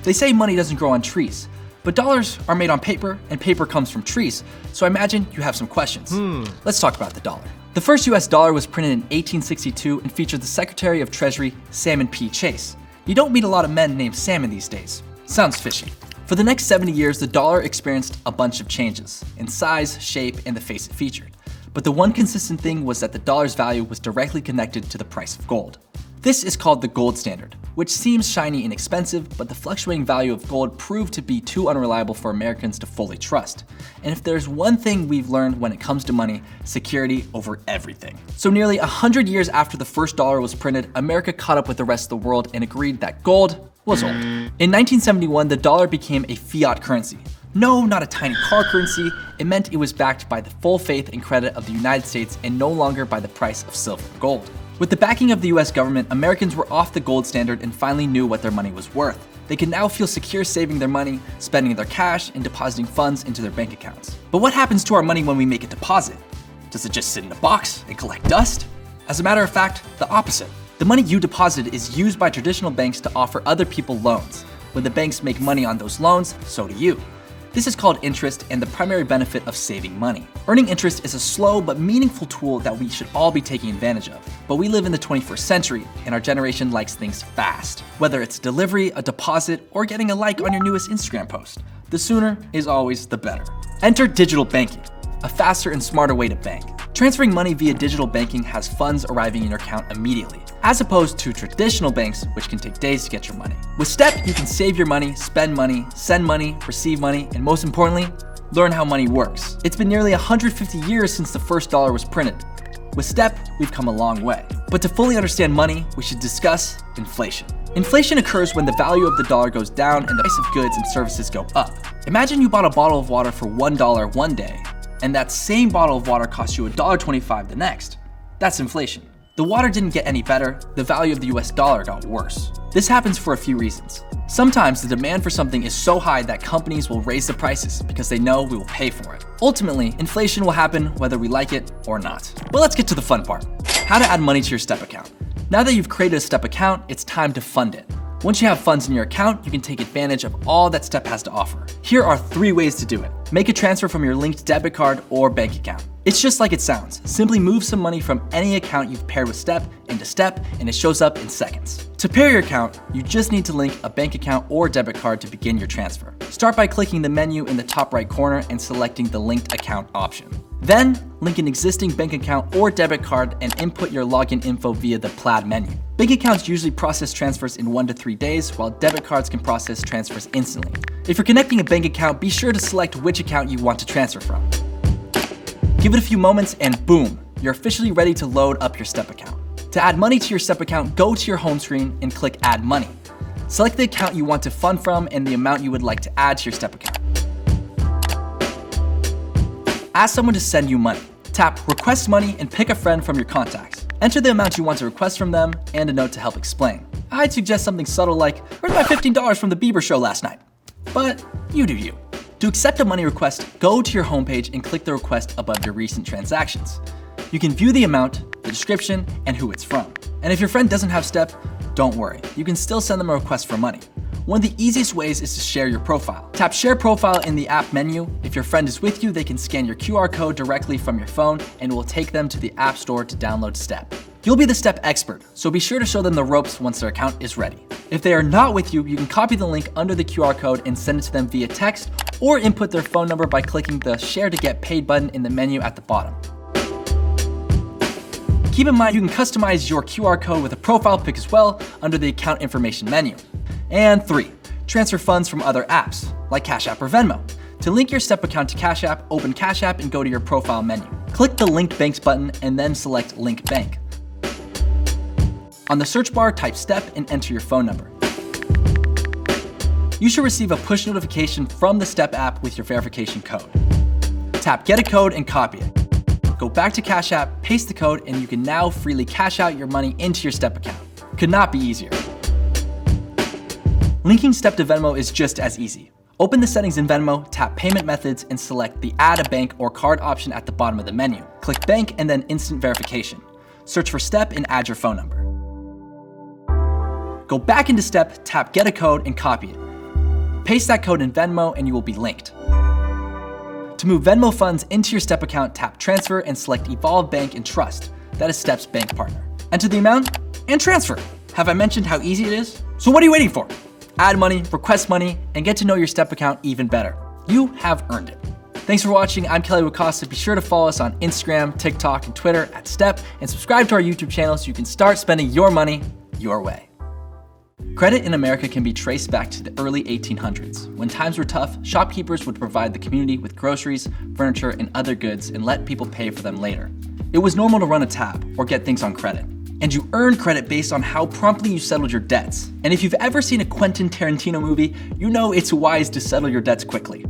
They say money doesn't grow on trees, but dollars are made on paper, and paper comes from trees, so I imagine you have some questions. Let's talk about the dollar. The first US dollar was printed in 1862 and featured the Secretary of Treasury, Salmon P. Chase. You don't meet a lot of men named Salmon these days. Sounds fishy. For the next 70 years, the dollar experienced a bunch of changes in size, shape, and the face it featured. But the one consistent thing was that the dollar's value was directly connected to the price of gold. This is called the gold standard, which seems shiny and expensive, but the fluctuating value of gold proved to be too unreliable for Americans to fully trust. And if there's one thing we've learned when it comes to money, security over everything. So nearly 100 years after the first dollar was printed, America caught up with the rest of the world and agreed that gold was old. In 1971, the dollar became a fiat currency. No, not a tiny car currency. It meant it was backed by the full faith and credit of the United States and no longer by the price of silver or gold. With the backing of the US government, Americans were off the gold standard and finally knew what their money was worth. They could now feel secure saving their money, spending their cash, and depositing funds into their bank accounts. But what happens to our money when we make a deposit? Does it just sit in a box and collect dust? As a matter of fact, the opposite. The money you deposited is used by traditional banks to offer other people loans. When the banks make money on those loans, so do you. This is called interest and the primary benefit of saving money. Earning interest is a slow but meaningful tool that we should all be taking advantage of. But we live in the 21st century and our generation likes things fast. Whether it's delivery, a deposit, or getting a like on your newest Instagram post, the sooner is always the better. Enter digital banking, a faster and smarter way to bank. Transferring money via digital banking has funds arriving in your account immediately, as opposed to traditional banks, which can take days to get your money. With Step, you can save your money, spend money, send money, receive money, and most importantly, learn how money works. It's been nearly 150 years since the first dollar was printed. With Step, we've come a long way. But to fully understand money, we should discuss inflation. Inflation occurs when the value of the dollar goes down and the price of goods and services go up. Imagine you bought a bottle of water for $1 one day, and that same bottle of water costs you $1.25 the next. That's inflation. The water didn't get any better, the value of the US dollar got worse. This happens for a few reasons. Sometimes the demand for something is so high that companies will raise the prices because they know we will pay for it. Ultimately, inflation will happen whether we like it or not. But let's get to the fun part. How to add money to your Step account. Now that you've created a Step account, it's time to fund it. Once you have funds in your account, you can take advantage of all that Step has to offer. Here are 3 ways to do it. Make a transfer from your linked debit card or bank account. It's just like it sounds. Simply move some money from any account you've paired with Step into Step, and it shows up in seconds. To pair your account, you just need to link a bank account or debit card to begin your transfer. Start by clicking the menu in the top right corner and selecting the linked account option. Then, link an existing bank account or debit card and input your login info via the Plaid menu. Bank accounts usually process transfers in 1 to 3 days, while debit cards can process transfers instantly. If you're connecting a bank account, be sure to select which account you want to transfer from. Give it a few moments and boom, you're officially ready to load up your Step account. To add money to your Step account, go to your home screen and click Add Money. Select the account you want to fund from and the amount you would like to add to your Step account. Ask someone to send you money. Tap Request Money and pick a friend from your contacts. Enter the amount you want to request from them and a note to help explain. I'd suggest something subtle like, "Where's my $15 from the Bieber show last night?" But you do you. To accept a money request, go to your homepage and click the request above your recent transactions. You can view the amount, the description, and who it's from. And if your friend doesn't have Step, don't worry. You can still send them a request for money. One of the easiest ways is to share your profile. Tap Share Profile in the app menu. If your friend is with you, they can scan your QR code directly from your phone and it will take them to the App Store to download Step. You'll be the Step expert, so be sure to show them the ropes once their account is ready. If they are not with you, you can copy the link under the QR code and send it to them via text or input their phone number by clicking the Share to Get Paid button in the menu at the bottom. Keep in mind you can customize your QR code with a profile pic as well under the account information menu. And 3, transfer funds from other apps, like CashApp or Venmo. To link your Step account to CashApp, open CashApp and go to your profile menu. Click the Linked Banks button and then select Link Bank. On the search bar, type Step and enter your phone number. You should receive a push notification from the Step app with your verification code. Tap Get a Code and copy it. Go back to CashApp, paste the code, and you can now freely cash out your money into your Step account. Could not be easier. Linking Step to Venmo is just as easy. Open the settings in Venmo, tap Payment Methods, and select the Add a Bank or Card option at the bottom of the menu. Click Bank and then Instant Verification. Search for Step and add your phone number. Go back into Step, tap Get a Code, and copy it. Paste that code in Venmo and you will be linked. To move Venmo funds into your STEP account, tap Transfer and select Evolve Bank and Trust. That is STEP's bank partner. Enter the amount and transfer. Have I mentioned how easy it is? So what are you waiting for? Add money, request money, and get to know your STEP account even better. You have earned it. Thanks for watching. I'm Kelly Wakasa. Be sure to follow us on Instagram, TikTok, and Twitter at STEP, and subscribe to our YouTube channel so you can start spending your money your way. Credit in America can be traced back to the early 1800s. When times were tough, shopkeepers would provide the community with groceries, furniture, and other goods and let people pay for them later. It was normal to run a tab or get things on credit. And you earned credit based on how promptly you settled your debts. And if you've ever seen a Quentin Tarantino movie, you know it's wise to settle your debts quickly.